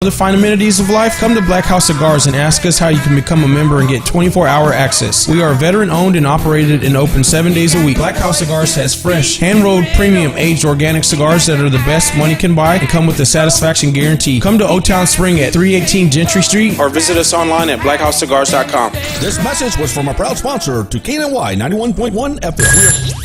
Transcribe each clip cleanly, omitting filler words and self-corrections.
Other fine amenities of life? Come to Black House Cigars and ask us how you can become a member and get 24-hour access. We are veteran owned and operated and open 7 days a week. Black House Cigars has fresh, hand-rolled, premium aged organic cigars that are the best money can buy and come with a satisfaction guarantee. Come to Old Town Spring at 318 Gentry Street or visit us online at blackhousecigars.com. This message was from a proud sponsor to KNY 91.1 FM.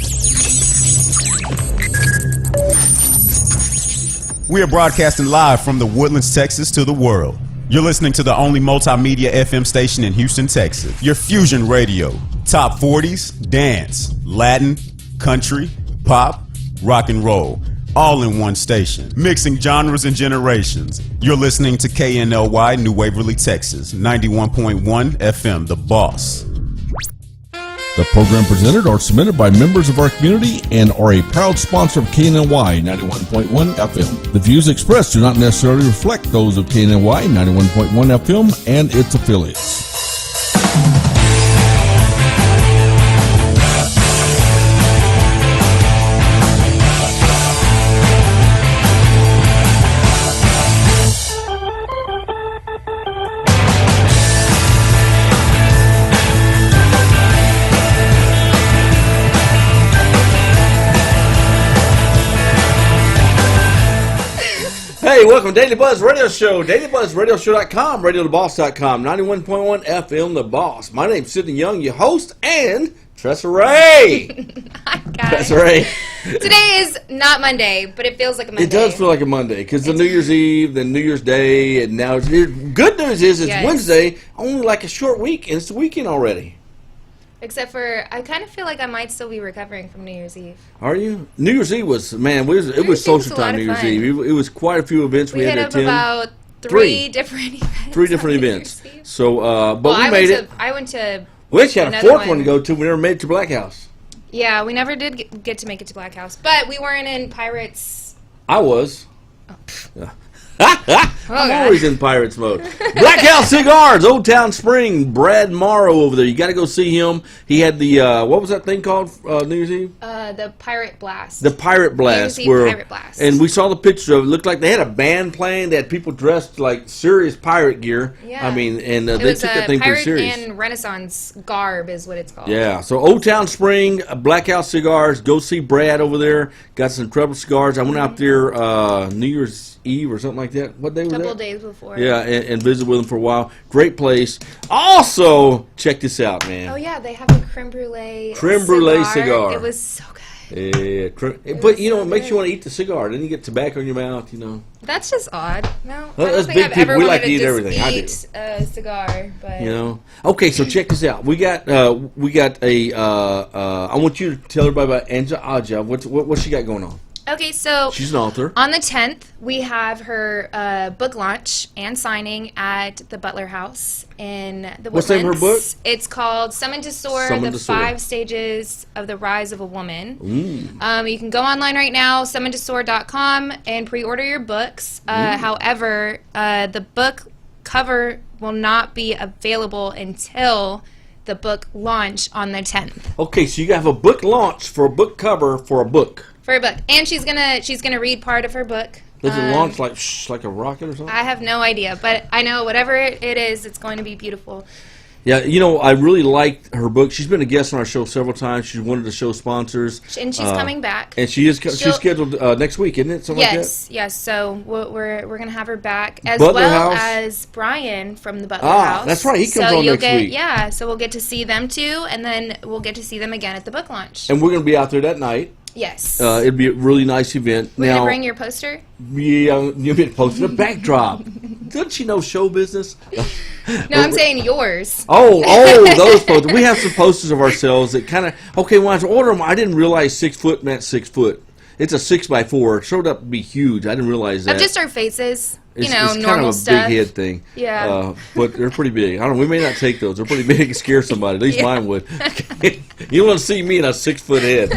We are broadcasting live from the Woodlands, Texas to the world. You're listening to the only multimedia FM station in Houston, Texas. Your Fusion Radio. Top 40s, dance, Latin, country, pop, rock and roll. All in one station. Mixing genres and generations. You're listening to KNLY New Waverly, Texas. 91.1 FM, The Boss. The program presented are submitted by members of our community and are a proud sponsor of KNY 91.1 FM. The views expressed do not necessarily reflect those of KNY 91.1 FM and its affiliates. Hey, welcome to Daily Buzz Radio Show, dailybuzzradioshow.com, radiotheboss.com, 91.1 FM, The Boss. My name's Sidney Young, your host, and Tressa Ray. Hi, guys. Tressa Ray. Today is not Monday, but it feels like a Monday. It does feel like a Monday, because the New Year's Eve, then New Year's Day, and now it's good news is it's Wednesday, only like a short week, and it's the weekend already. Except for, I kind of feel like I might still be recovering from New Year's Eve. Are you? New Year's Eve was, man, it was social time New Year's Eve. It was quite a few events we had to attend. We hit up about three different events. Three different events. So, but we made it. I went to We actually had a fourth one to go to. We never made it to Black House. Yeah, we never did get to make it to Black House. But we weren't in Pirates. I was. Oh. Yeah. I'm always in Pirates mode. Black House Cigars, Old Town Spring, Brad Morrow over there. You got to go see him. He had the, what was that thing called New Year's Eve? The Pirate Blast. The Pirate Blast. New Year's Eve Pirate Blast. And we saw the picture of it. It looked like they had a band playing. They had people dressed like serious pirate gear. Yeah. I mean, and they took that thing pretty serious. Pirate and Renaissance garb is what it's called. Yeah. So Old Town Spring, Black House Cigars. Go see Brad over there. Got some Trouble cigars. I went out there New Year's Eve or something like that. What day was that? A couple days before. Yeah, and visit with them for a while. Great place. Also, check this out, man. Oh yeah, they have a creme brulee. Cigar. It was so good. Yeah, but you know, it makes you want to eat the cigar. Then you get tobacco in your mouth. You know. That's just odd. No, Well, I don't us think big I've people, ever we wanted like to eat just everything. I do. Eat a cigar, but You know. Okay, so check this out. We got a. I want you to tell everybody about Anja Aja. What's she got going on? Okay, so She's an author. On the 10th, we have her book launch and signing at the Butler House in the Woodlands. What's the name of her book? It's called Summoned to Soar, The 5 Stages of the Rise of a Woman. You can go online right now, summonedtosoar.com, and pre-order your books. However, the book cover will not be available until the book launch on the 10th. Okay, so you have a book launch for a book cover for a book. For a book, and she's gonna read part of her book. Does it launch like a rocket or something? I have no idea, but I know whatever it is, it's going to be beautiful. Yeah, you know, I really liked her book. She's been a guest on our show several times. She's one of the show sponsors. And she's coming back. And she's scheduled next week, isn't it? Something like that? Yes. So we're going to have her back, as Butler well House. as Brian from the Butler House. That's right. He comes on next week. Yeah, so we'll get to see them too, and then we'll get to see them again at the book launch. And we're going to be out there that night. Yes. It'd be a really nice event. We're going to bring your poster? Yeah, you'll be posting a backdrop. Doesn't she know show business? No, I'm saying yours. Oh, those posters. We have some posters of ourselves that kind of, okay, when I was ordering them, I didn't realize 6 foot meant 6 foot. It's a 6x4. It showed up to be huge. I didn't realize that. Of just our faces. It's normal kind of a stuff. big head thing. Yeah. But they're pretty big. I don't know. We may not take those. They're pretty big and scare somebody. At least mine would. You don't want to see me in a 6 foot head.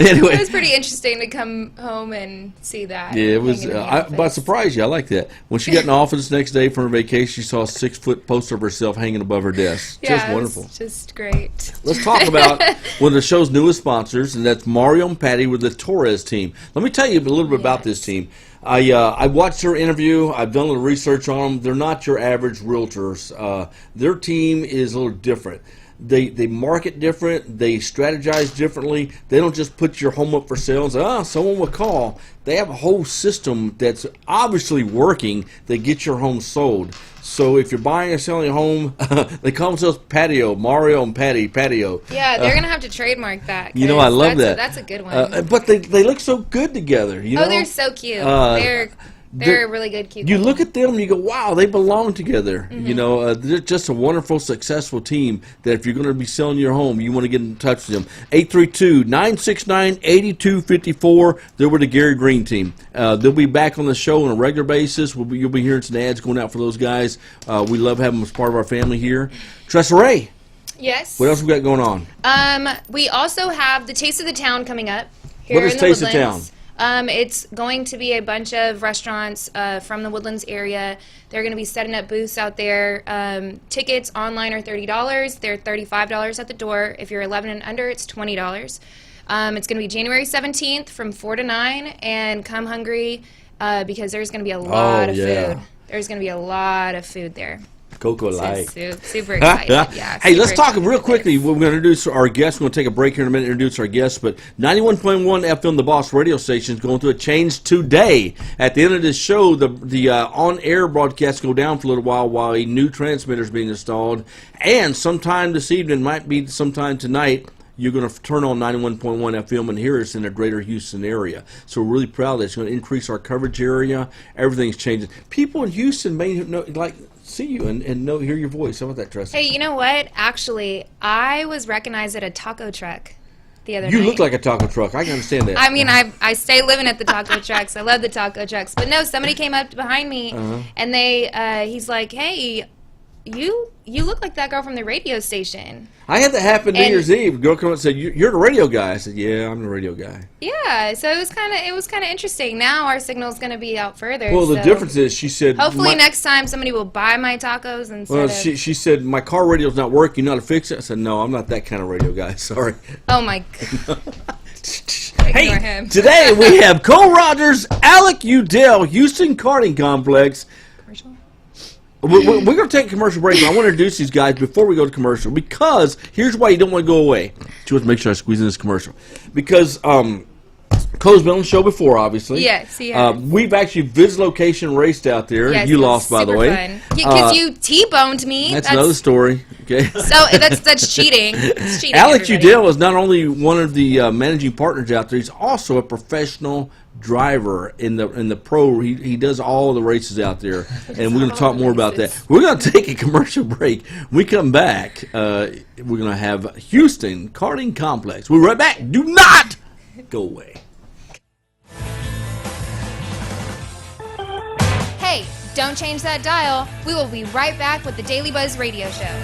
Anyway, it was pretty interesting to come home and see that. Yeah, it was. But I surprised you. I like that. When she got in the office next day from her vacation, she saw a 6-foot poster of herself hanging above her desk. Yeah, Just wonderful. It's just great. Let's talk about one of the show's newest sponsors, and that's Mario and Patty with the Torres team. Let me tell you a little bit about this team. I watched her interview. I've done a little research on them. They're not your average realtors. Their team is a little different. They market different. They strategize differently. They don't just put your home up for sale and say, someone will call. They have a whole system that's obviously working that gets your home sold. So if you're buying or selling a home, they call themselves Patio, Mario and Patty, Patio. Yeah, they're going to have to trademark that. You know, I love that. That's a good one. But they look so good together. You know? They're so cute. They're a really good cute You couple. look at them and you go, wow, they belong together. Mm-hmm. You know, they're just a wonderful, successful team that if you're going to be selling your home, you want to get in touch with them. 832-969-8254. They're with the Gary Green team. They'll be back on the show on a regular basis. You'll be hearing some ads going out for those guys. We love having them as part of our family here. Tressa Ray. Yes. What else we got going on? We also have the Taste of the Town coming up here What is in the Taste of Woodlands. Town? It's going to be a bunch of restaurants from the Woodlands area. They're going to be setting up booths out there. Tickets online are $30. They're $35 at the door. If you're 11 and under, it's $20. It's going to be January 17th from 4 to 9, and come hungry because there's going to be a lot of food. There's going to be a lot of food there. Cocoa Light. Super excited. Yeah, hey, let's talk real quickly. We're going to introduce our guests. We're going to take a break here in a minute and introduce our guests. But 91.1 FM, the Boss radio station, is going through a change today. At the end of this show, the on-air broadcasts go down for a little while a new transmitter is being installed. And sometime this evening, might be sometime tonight, you're going to turn on 91.1 FM and hear us in the greater Houston area. So we're really proud that it's going to increase our coverage area. Everything's changing. People in Houston may know, see you and hear your voice. How about that, Tressa? Hey, you know what? Actually, I was recognized at a taco truck the other night. You look like a taco truck. I can understand that. I mean, I stay living at the taco trucks. I love the taco trucks. But no, somebody came up behind me, and he's like, hey, you look like that girl from the radio station. I had that happen New Year's Eve. A girl came up and said, "You're the radio guy." I said, "Yeah, I'm the radio guy." Yeah, so it was kind of interesting. Now our signal's going to be out further. Well, the difference is, she said, hopefully next time somebody will buy my tacos instead of. She said, "My car radio's not working. You know how to fix it?" I said, "No, I'm not that kind of radio guy. Sorry." Oh my God. Hey, today we have Cole Rogers, Alec Udell, Houston Karting Complex. We're going to take a commercial break, but I want to introduce these guys before we go to commercial, because here's why you don't want to go away. She wants to make sure I squeeze in this commercial. Because Cole's been on the show before, obviously. Yes, he has. We've actually visited location, raced out there. Yes, you lost, by the way. Because you T-boned me. That's another story. Okay. So that's cheating. It's cheating. Alec Udell is not only one of the managing partners out there, he's also a professional driver in the pro. He does all of the races out there, and we're going to talk more about that. We're going to take a commercial break. When we come back, we're going to have Houston Karting Complex. We'll be right back. Do not go away. Hey, don't change that dial. We will be right back with the Daily Buzz Radio Show.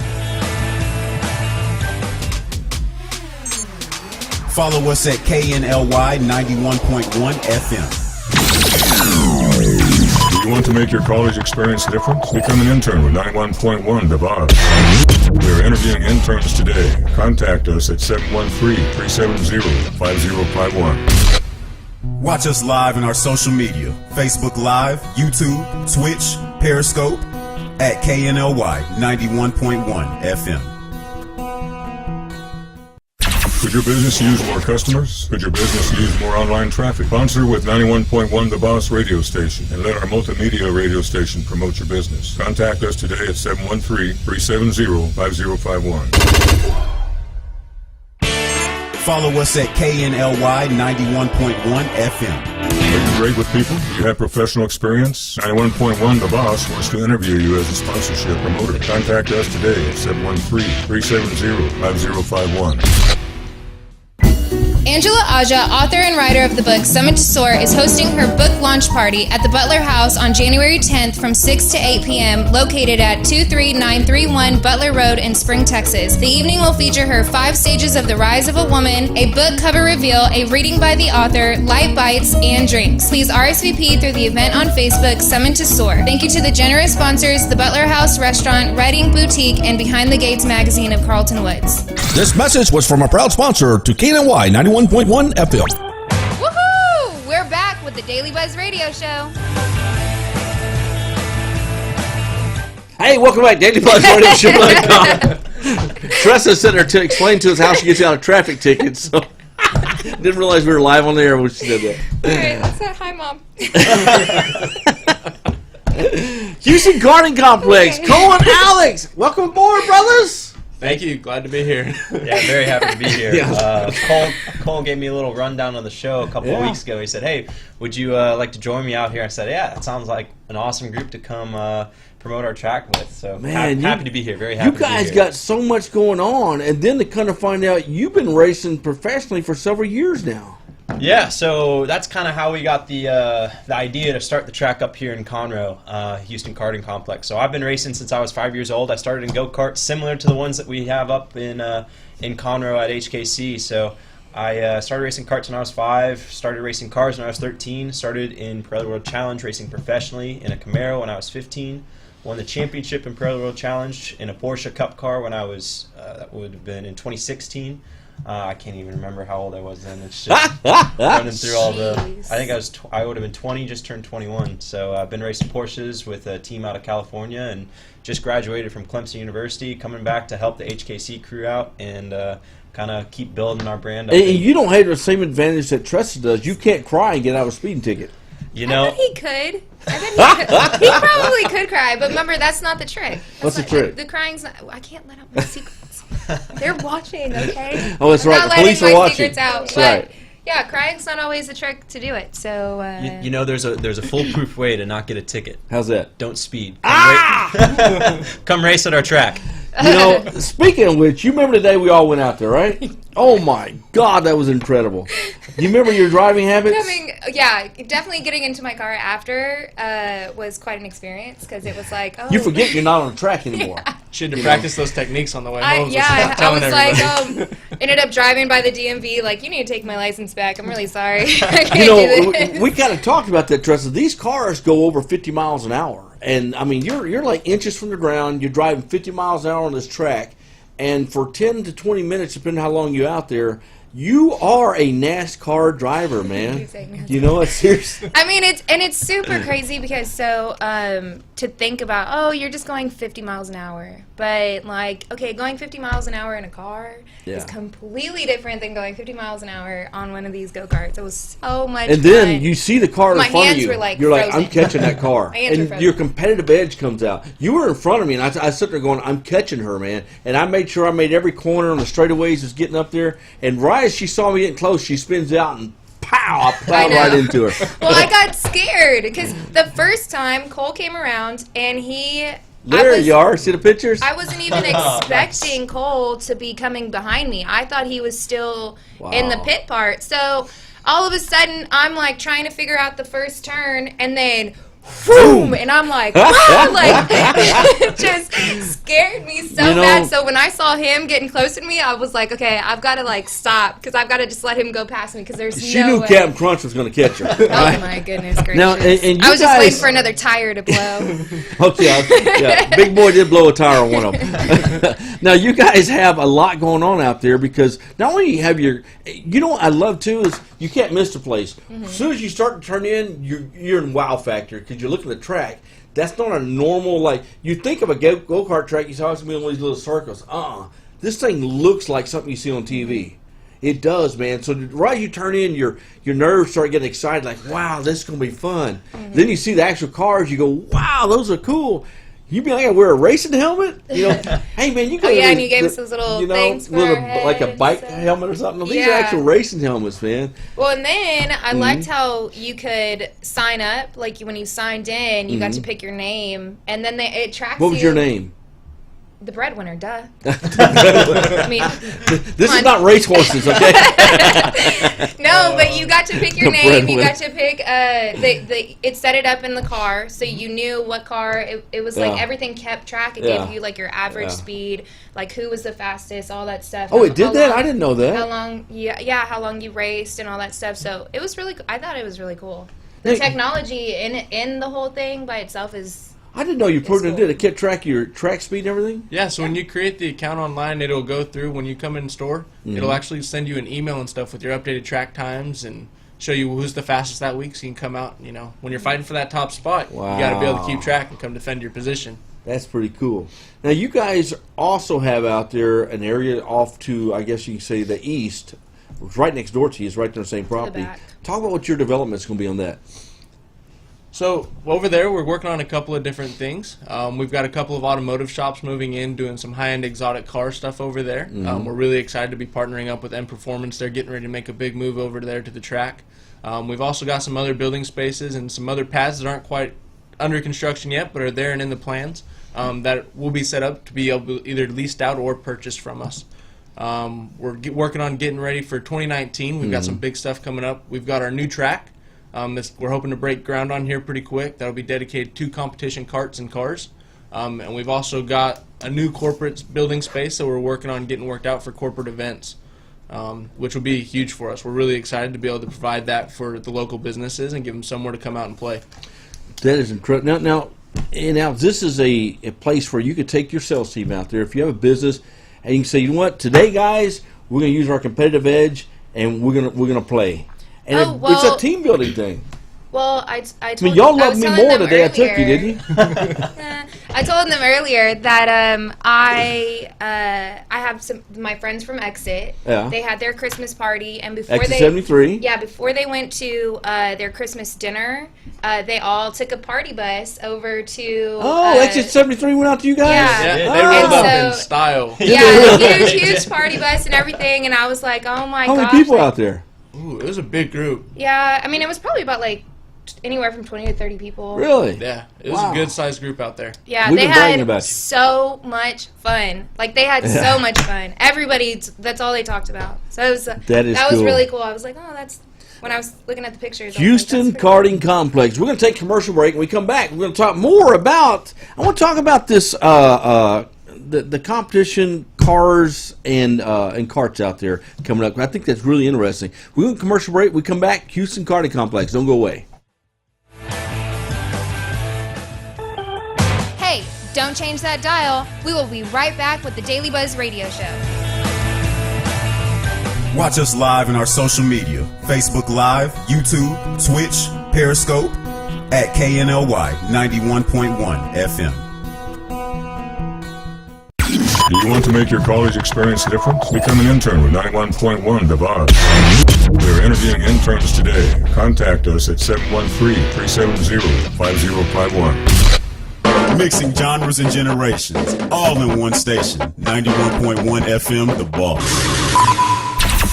Follow us at KNLY 91.1 FM. Do you want to make your college experience different? Become an intern with 91.1 The Boss. We are interviewing interns today. Contact us at 713-370-5051. Watch us live on our social media, Facebook Live, YouTube, Twitch, Periscope, at KNLY 91.1 FM. Could your business use more customers? Could your business use more online traffic? Sponsor with 91.1 The Boss radio station and let our multimedia radio station promote your business. Contact us today at 713-370-5051. Follow us at KNLY 91.1 FM. Are you great with people? Do you have professional experience? 91.1 The Boss wants to interview you as a sponsorship promoter. Contact us today at 713-370-5051. Angela Aja, author and writer of the book Summit to Soar, is hosting her book launch party at the Butler House on January 10th from 6 to 8 p.m., located at 23931 Butler Road in Spring, Texas. The evening will feature her 5 stages of the rise of a woman, a book cover reveal, a reading by the author, light bites, and drinks. Please RSVP through the event on Facebook, Summit to Soar. Thank you to the generous sponsors, the Butler House Restaurant, Writing Boutique, and Behind the Gates magazine of Carlton Woods. This message was from a proud sponsor to KNY 91.1 FM. Woohoo! We're back with the Daily Buzz Radio Show. Hey, welcome back, Daily Buzz Radio Show. Tressa's sitting there to explain to us how she gets out of traffic tickets. So didn't realize we were live on the air when she did that. All right, let's say hi, Mom. Houston Garden Complex, Okay. Cole and Alex. Welcome aboard, brothers. Thank you. Glad to be here. Yeah, very happy to be here. Yeah. Cole gave me a little rundown on the show a couple of weeks ago. He said, "Hey, would you like to join me out here?" I said, "Yeah, it sounds like an awesome group to come promote our track with." So Man, happy to be here. Very happy You to be guys here. got so much going on, and then to kind of find out you've been racing professionally for several years now. Yeah, so that's kind of how we got the idea to start the track up here in Conroe, Houston Garden Complex. So I've been racing since I was 5 years old. I started in go-karts similar to the ones that we have up in Conroe at HKC. So I started racing karts when I was 5, started racing cars when I was 13, started in Pirelli World Challenge racing professionally in a Camaro when I was 15, won the championship in Pirelli World Challenge in a Porsche Cup car when I was, that would have been in 2016. I can't even remember how old I was then. It's just running through all the. I think I would have been 20, just turned 21. So I've been racing Porsches with a team out of California, and just graduated from Clemson University. Coming back to help the HKC crew out and kind of keep building our brand up. And you don't have the same advantage that Tressa does. You can't cry and get out of a speeding ticket. You know, I bet he could. He probably could cry, but remember, that's not the trick. What's the trick? The crying's not. I can't let out my secrets. They're watching, okay? Oh, that's I'm right. not The police letting are my watching. secrets out. That's But right. yeah, crying's not always the trick to do it. So you know, there's a foolproof way to not get a ticket. How's that? Don't speed. Come race at our track. You know, speaking of which, you remember the day we all went out there, right? Oh my God, that was incredible. You remember your driving habits? definitely getting into my car after was quite an experience because it was like, oh. You forget you're not on the track anymore. She had to practice those techniques on the way home. I telling was everybody. like, ended up driving by the DMV, like, you need to take my license back. I'm really sorry. I can't You know, do this. we kind of talked about that, Tressa. These cars go over 50 miles an hour. And, I mean, you're like inches from the ground. You're driving 50 miles an hour on this track. And for 10 to 20 minutes, depending how long you're out there, you are a NASCAR driver, man. You know, it's seriously. I mean, it's super crazy because to think about, oh, you're just going 50 miles an hour. But, like, okay, going 50 miles an hour in a car is completely different than going 50 miles an hour on one of these go-karts. It was so much And fun. then you see the car in My front of hands you. were, like, You're like, frozen. I'm catching that car. My hands were And frozen. your competitive edge comes out. You were in front of me, and I sit there going, I'm catching her, man. And I made sure I made every corner on the straightaways was getting up there. And right as she saw me getting close, she spins out and pow, I plowed I know. right into her. Well, I got scared because the first time Cole came around and There you are. See the pictures? I wasn't even expecting Cole to be coming behind me. I thought he was still in the pit part. So all of a sudden, I'm like trying to figure out the first turn, and then boom, and I'm like, wow, like it just scared me so bad. So when I saw him getting close to me, I was like, okay, I've got to like stop because I've got to just let him go past me because there's She no knew way. Captain Crunch was going to catch her. Oh my goodness gracious! Now, and you I was just waiting guys- for another tire to blow. Okay, yeah, Big Boy did blow a tire on one of them. Now, you guys have a lot going on out there because not only you have you know what I love too is you can't miss the place. As soon as you start to turn in, you're in wow factor because you're looking at the track. That's not a normal, like, you think of a go-kart track, you saw it's going to be on these little circles. This thing looks like something you see on TV. It does, man. So right as you turn in, your nerves start getting excited, like, wow, this is going to be fun. Then you see the actual cars, you go, wow, those are cool. You mean I got to wear a racing helmet? You know, hey, man, you got and you gave us those little things for our like a heads, bike so- helmet or something. These are Yeah. actual racing helmets, man. Well, and then I liked how you could sign up. Like when you signed in, you got to pick your name, and then it tracks you. What was your name? the breadwinner, duh. I mean, this is not race horses, okay? No, but you got to pick your name. You got to pick. It set it up in the car, so you knew what car. It was like everything kept track. It gave you like your average speed, like who was the fastest, all that stuff. Oh, it did that? I didn't know that. How long? Yeah, how long you raced and all that stuff. So it was really. I thought it was really cool. The technology in the whole thing by itself is. I didn't know you put it in. It kept track of your track speed and everything? Yeah, so when you create the account online, it'll go through when you come in store. It'll actually send you an email and stuff with your updated track times and show you who's the fastest that week so you can come out, when you're fighting for that top spot, you got to be able to keep track and come defend your position. That's pretty cool. Now, you guys also have out there an area off to, I guess you can say, the east. It's right next door to you. It's right there on the same property. Talk about what your development is going to be on that. So over there, we're working on a couple of different things. We've got a couple of automotive shops moving in, doing some high-end exotic car stuff over there. We're really excited to be partnering up with M Performance. They're getting ready to make a big move over there to the track. We've also got some other building spaces and some other paths that aren't quite under construction yet, but are there and in the plans that will be set up to be able to either leased out or purchased from us. We're working on getting ready for 2019. We've got some big stuff coming up. We've got our new track. We're hoping to break ground on here pretty quick. That'll be dedicated to competition karts and cars. And we've also got a new corporate building space that we're working on getting worked out for corporate events, which will be huge for us. We're really excited to be able to provide that for the local businesses and give them somewhere to come out and play. That is incredible. Now, this is a place where you could take your sales team out there. If you have a business, and you can say, you know what, today, guys, we're going to use our competitive edge, and we're gonna play. And it's a team building thing. Well, I told y'all loved me more the day I took you, didn't you? I told them earlier that I have my friends from Exit. Yeah. They had their Christmas party, and before Exit 73. Yeah, before they went to their Christmas dinner, they all took a party bus over to. Exit 73 went out to you guys. Yeah, they rolled up in style. Yeah, huge party bus and everything, and I was like, oh my gosh. How many people out there? Ooh, it was a big group. Yeah, I mean, it was probably about like anywhere from 20 to 30 people. Really? Yeah, it was a good sized group out there. Yeah, We've they been bragging had about you. so much fun. Like, they had so much fun. Everybody, that's all they talked about. So it was, that was cool. really cool. I was like, oh, that's, when I was looking at the pictures. Houston Karting Complex. We're going to take a commercial break. When we come back, we're going to talk more about, I want to talk about this, the competition cars and karts out there coming up. I think that's really interesting. We're going to commercial break. We come back. Houston Karting Complex. Don't go away. Hey, don't change that dial. We will be right back with the Daily Buzz Radio Show. Watch us live in our social media, Facebook Live, YouTube, Twitch, Periscope, at KNLY 91.1 FM. Do you want to make your college experience different? Become an intern with 91.1 The Boss. We are interviewing interns today. Contact us at 713-370-5051. Mixing genres and generations, all in one station, 91.1 FM The Boss.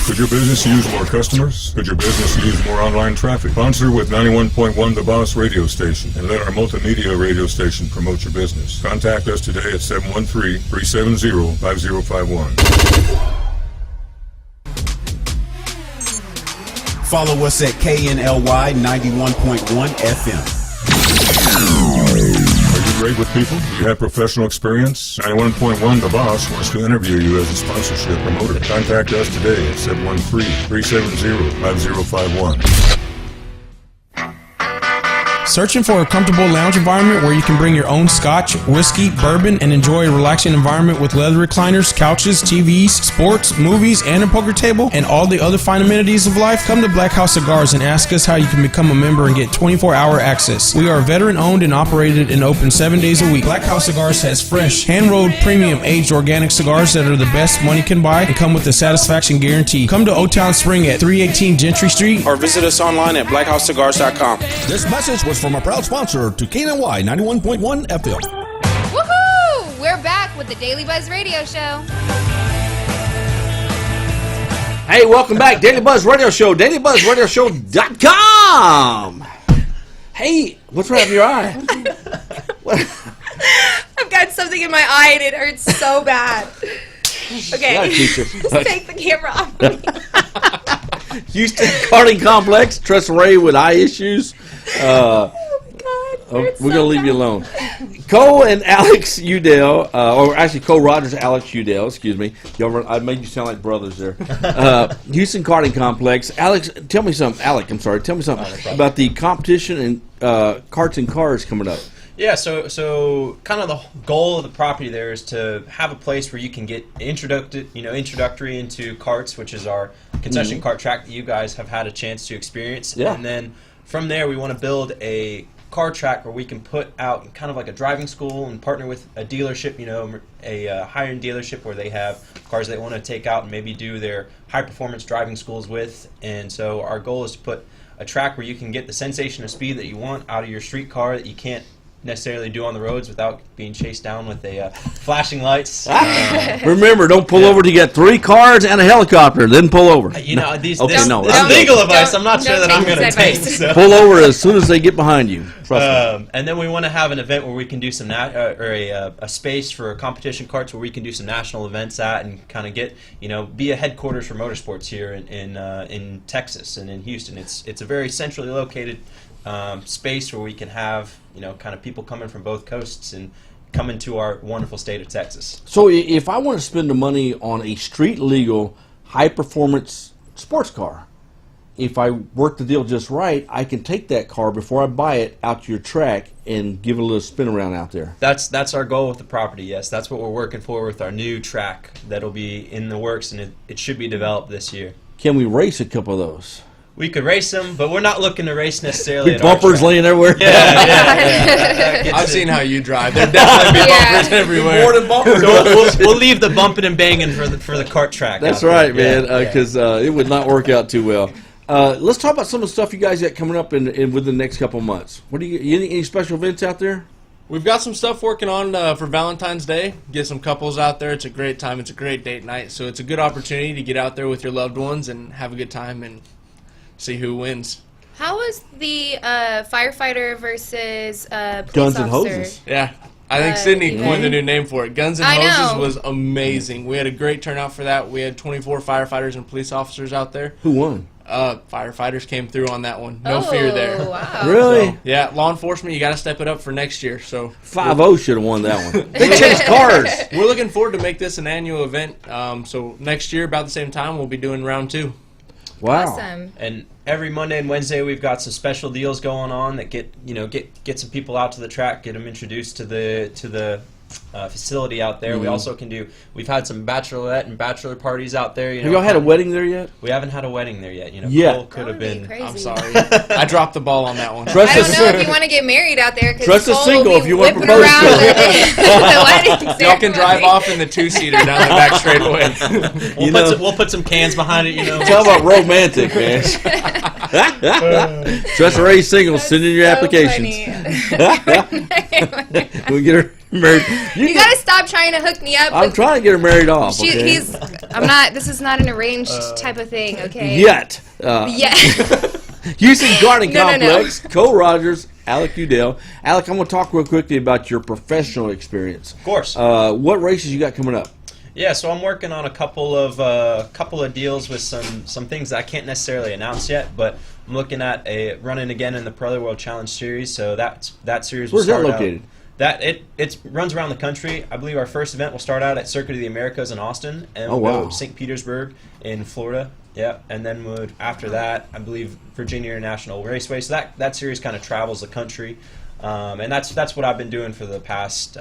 Could your business use more customers? Could your business use more online traffic? Sponsor with 91.1 The Boss radio station and let our multimedia radio station promote your business. Contact us today at 713-370-5051. Follow us at KNLY 91.1 FM. Are you great with people? Do you have professional experience? 91.1 The Boss wants to interview you as a sponsorship promoter. Contact us today at 713-370-5051. Searching for a comfortable lounge environment where you can bring your own scotch, whiskey, bourbon, and enjoy a relaxing environment with leather recliners, couches, TVs, sports, movies, and a poker table, and all the other fine amenities of life? Come to Black House Cigars and ask us how you can become a member and get 24-hour access. We are veteran-owned and operated and open 7 days a week. Black House Cigars has fresh, hand-rolled, premium, aged organic cigars that are the best money can buy and come with the satisfaction guarantee. Come to O-Town Spring at 318 Gentry Street or visit us online at blackhousecigars.com. This message was from a proud sponsor to KNY 91.1 FM. Woohoo! We're back with the Daily Buzz Radio Show. Hey, welcome back. Daily Buzz Radio Show. DailyBuzzRadioShow.com. Hey, what's wrong with your eye? I've got something in in my eye and it hurts so bad. Okay, just take the camera off of me. Houston Karting Complex. Trust Ray with eye issues. We're going to leave you alone. Cole and Alex Udell, or actually Cole Rogers, Alex Udell, excuse me. I made you sound like brothers there. Houston Karting Complex. Alex, tell me something about the competition and karts and cars coming up. Yeah, so kind of the goal of the property there is to have a place where you can get introductory into karts, which is our concession kart track that you guys have had a chance to experience. Yeah. And then from there, we want to build a car track where we can put out kind of like a driving school and partner with a dealership, a high-end dealership where they have cars they want to take out and maybe do their high-performance driving schools with. And so our goal is to put a track where you can get the sensation of speed that you want out of your street car that you can't necessarily do on the roads without being chased down with flashing lights. Remember, don't pull over till you got 3 cars and a helicopter. Then pull over. This legal advice I'm not sure that I'm going to take. So. Pull over as soon as they get behind you. Trust me. And then we want to have an event where we can do some a space for competition karts where we can do some national events at and kind of get be a headquarters for motorsports here in Texas and in Houston. It's a very centrally located space where we can have kind of people coming from both coasts and coming to our wonderful state of Texas. So if I want to spend the money on a street legal high performance sports car, if I work the deal just right, I can take that car before I buy it out to your track and give it a little spin around out there. That's our goal with the property. Yes, that's what we're working for with our new track that'll be in the works, and it should be developed this year. Can we race a couple of those? We could race them, but we're not looking to race necessarily. Big bumpers laying everywhere. Yeah. I've seen how you drive. There definitely be bumpers everywhere. More than bumpers. So we'll leave the bumping and banging for the kart track. That's right, man. Because it would not work out too well. Let's talk about some of the stuff you guys got coming up in within the next couple of months. What do you any special events out there? We've got some stuff working on for Valentine's Day. Get some couples out there. It's a great time. It's a great date night. So it's a good opportunity to get out there with your loved ones and have a good time and see who wins. How was the firefighter versus police Guns and officer? Hoses? Yeah. I think Sydney coined the new name for it. Guns and Hoses was amazing. We had a great turnout for that. We had 24 firefighters and police officers out there. Who won? Firefighters came through on that one. No fear there. Wow. Really? So, yeah, law enforcement, you got to step it up for next year. So 5-0 should have won that one. They changed cars. We're looking forward to make this an annual event. So next year, about the same time, we'll be doing round 2. Wow. Awesome. And every Monday and Wednesday we've got some special deals going on that get some people out to the track, get them introduced to the facility out there. We also we've had some bachelorette and bachelor parties out there. Have y'all had a wedding there yet? We haven't had a wedding there yet. Cole could have been. Crazy. I'm sorry. I dropped the ball on that one. I don't know if you want to get married out there. Trust a single if you want to propose. Y'all can drive off in the 2-seater down the back straightaway. We'll put some cans behind it. Talk about romantic, man. Trust a race single. Send in your applications. We get her married. You gotta stop trying to hook me up. I'm trying to get her married off. Okay? I'm not. This is not an arranged type of thing. Okay. Yet. Houston Karting No. Complex. Cole Rogers, Alec Udell. Alec, I'm going to talk real quickly about your professional experience. Of course. What races you got coming up? Yeah, so I'm working on a couple of deals with some things that I can't necessarily announce yet, but I'm looking at running again in the Pro World Challenge Series. So that series will Where's that start located? It runs around the country. I believe our first event will start out at Circuit of the Americas in Austin, and we'll go to St. Petersburg in Florida. Yeah, and then after that, I believe Virginia International Raceway. So that series kind of travels the country, and that's what I've been doing for the past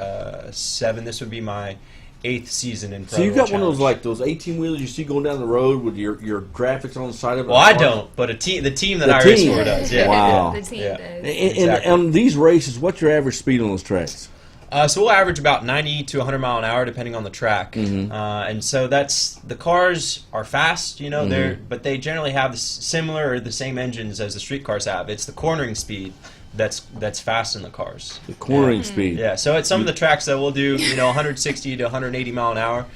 7. This would be my 8th season in Pro. So you got one of Challenge. those those 18-wheelers you see going down the road with your graphics on the side of it. Well, I don't, but the team that I race for does. Yeah, Wow. The team does. And on these races, what's your average speed on those tracks? So we'll average about 90 to 100 mile an hour depending on the track, and so the cars are fast, but they generally have similar or the same engines as the street cars have. It's the cornering speed that's fast in the cars. The cornering speed. Yeah. So at some of the tracks that we'll do 160 to 180 mile an hour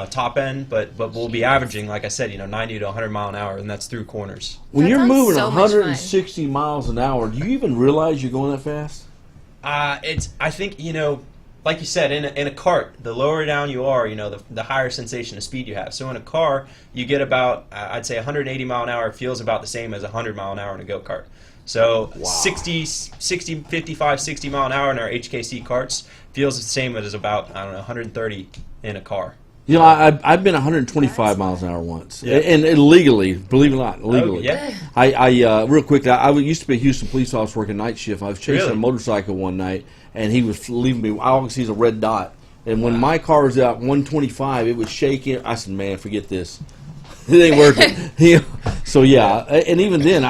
top end, but we'll be averaging, like I said, 90 to 100 mile an hour, and that's through corners. When you're sounds moving so much 160 miles an hour, do you even realize you're going that fast? I think like you said, in a kart, the lower down you are, the higher sensation of speed you have. So in a car, you get about, I'd say 180 mile an hour feels about the same as 100 mile an hour in a go-kart. So 55, 60 mile an hour in our HKC karts feels the same as about, 130 in a car. I've been 125 miles an hour once, and illegally, believe it or not, illegally. Oh, yeah. I real quick, I used to be a Houston police officer working night shift. I was chasing a motorcycle one night, and he was leaving me. I always see a red dot, and when my car was out 125, it was shaking. I said, "Man, forget this. It ain't working." So and even then,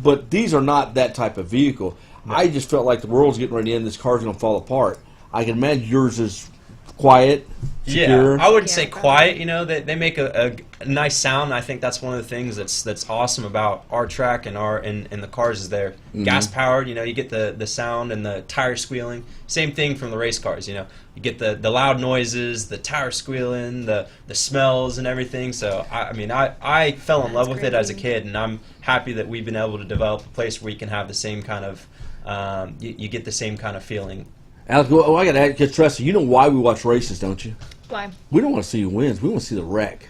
but these are not that type of vehicle. No. I just felt like the world's getting ready to end. This car's going to fall apart. I can imagine yours is quiet. Secure. Yeah, I wouldn't say quiet. They make a nice sound. I think that's one of the things that's awesome about our track and the cars is they're gas powered. You get the sound and the tire squealing. Same thing from the race cars. You get the loud noises, the tire squealing, the smells and everything. So I fell in love with it as a kid, and I'm happy that we've been able to develop a place where you can have the same kind of you get the same kind of feeling. Alex, I got to ask, because Tressa, you know why we watch races, don't you? Why? We don't want to see who wins. We want to see the wreck.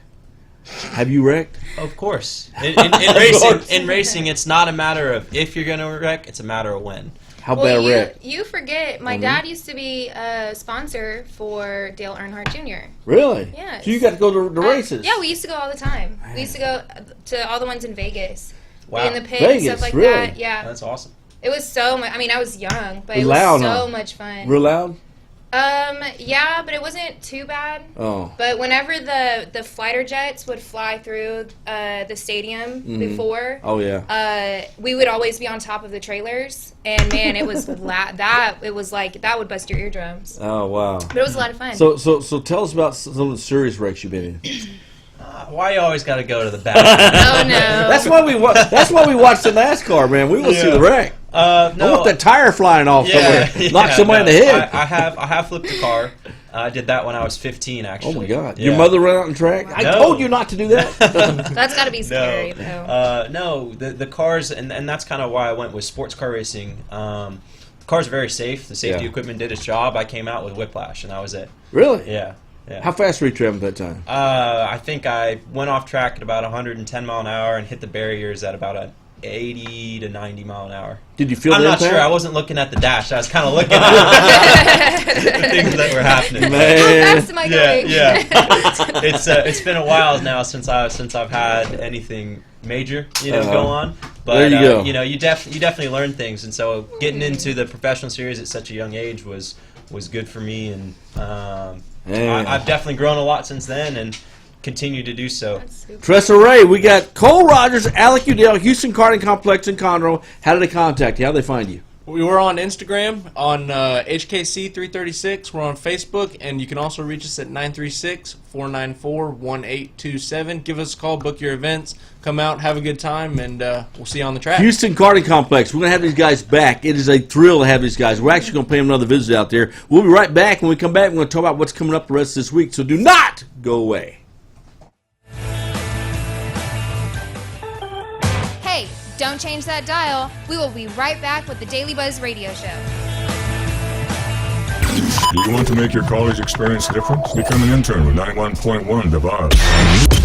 Have you wrecked? Of course. In racing, it's not a matter of if you're going to wreck; it's a matter of when. How bad a wreck? You forget, my dad used to be a sponsor for Dale Earnhardt Jr. Really? Yeah. So you got to go to the races? Yeah, we used to go all the time. We used to go to all the ones in Vegas. Wow. Be in the pit Vegas, and stuff like really? that. Yeah. That's awesome. It was so much. I was young, but it loud, was so much fun. Real loud? Yeah, but it wasn't too bad. Oh. But whenever the fighter jets would fly through the stadium before, we would always be on top of the trailers, and man, it was that would bust your eardrums. Oh wow! But it was a lot of fun. So tell us about some of the serious wrecks you've been in. Why you always got to go to the back? Oh no! That's why we watch the NASCAR, man. We will see the wreck. No, I want that tire flying off somewhere. Knock somebody in the head. I have flipped a car. I did that when I was 15, actually. Oh my God! Your mother ran out on track. I told you not to do that. That's got to be scary, though. No, the cars, and that's kind of why I went with sports car racing. The cars are very safe. The safety equipment did its job. I came out with whiplash, and that was it. Really? Yeah. How fast were you traveling at that time? I think I went off track at about 110 mile an hour and hit the barriers at about 80 to 90 mile an hour. Did you feel I'm the not impact? sure. I wasn't looking at the dash. I was kind of looking at the things that were happening. Man. How fast am I going? Yeah. It's been a while now since I've had anything major, go on. But there you go. You definitely learn things, and so getting into the professional series at such a young age was good for me, and I've definitely grown a lot since then, and continue to do so. Tressa Ray, we got Cole Rogers, Alec Udell, Houston Karting Complex in Conroe. How do they contact you? How do they find you? We were on Instagram on HKC336. We're on Facebook, and you can also reach us at 936-494-1827. Give us a call, book your events, come out, have a good time, and we'll see you on the track. Houston Karting Complex. We're going to have these guys back. It is a thrill to have these guys. We're actually going to pay them another visit out there. We'll be right back. When we come back, we're going to talk about what's coming up the rest of this week, so do not go away. Hey, don't change that dial. We will be right back with the Daily Buzz Radio Show. Do you want to make your college experience different? Become an intern with 91.1 The Boss.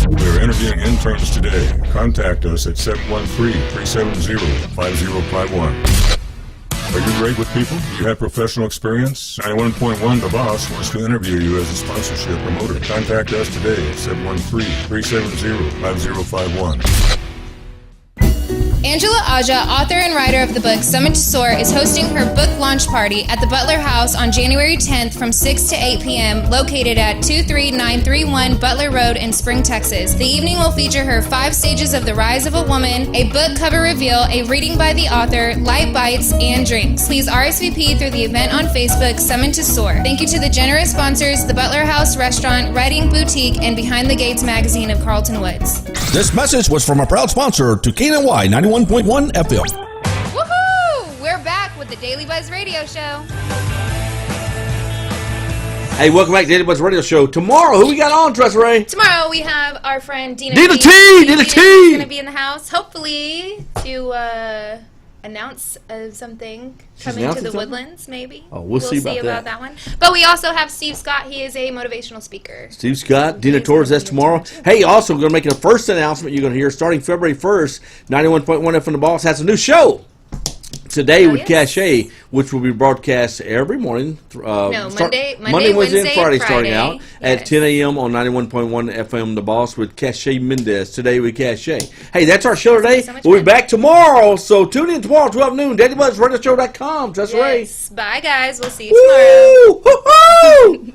We are interviewing interns today. Contact us at 713-370-5051. Are you great with people? Do you have professional experience? 91.1 The Boss wants to interview you as a sponsorship promoter. Contact us today at 713-370-5051. Angela Aja, author and writer of the book Summit to Soar, is hosting her book launch party at the Butler House on January 10th from 6 to 8 p.m., located at 23931 Butler Road in Spring, Texas. The evening will feature her 5 stages of The Rise of a Woman, a book cover reveal, a reading by the author, light bites, and drinks. Please RSVP through the event on Facebook, Summit to Soar. Thank you to the generous sponsors, the Butler House Restaurant, Writing Boutique, and Behind the Gates magazine of Carlton Woods. This message was from a proud sponsor to KNY 91.1 FM. Woohoo! We're back with the Daily Buzz Radio Show. Hey, welcome back to Daily Buzz Radio Show. Tomorrow, who we got on, Tressa Ray? Tomorrow we have our friend Dina Dina T! Dina's going to be in the house, hopefully, to announce something She's coming to announcing the something? Woodlands, maybe. Oh, we'll see about that one. But we also have Steve Scott. He is a motivational speaker. Steve Scott, Dina Torres, that's tomorrow. Hey, also, we're going to make the first announcement you're going to hear starting February 1st. 91.1 FM The Boss has a new show. Today with Cachet, which will be broadcast every morning. Monday, Wednesday, and Friday, starting out yes. at 10 a.m. on 91.1 FM The Boss with Cachet Mendez. Today with Cachet. Hey, that's our show today. We'll be back tomorrow, so tune in tomorrow, 12 noon. DailyBuzzRadioShow.com. That's right. Bye, guys. We'll see you tomorrow. Woo!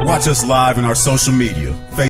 Watch us live on our social media.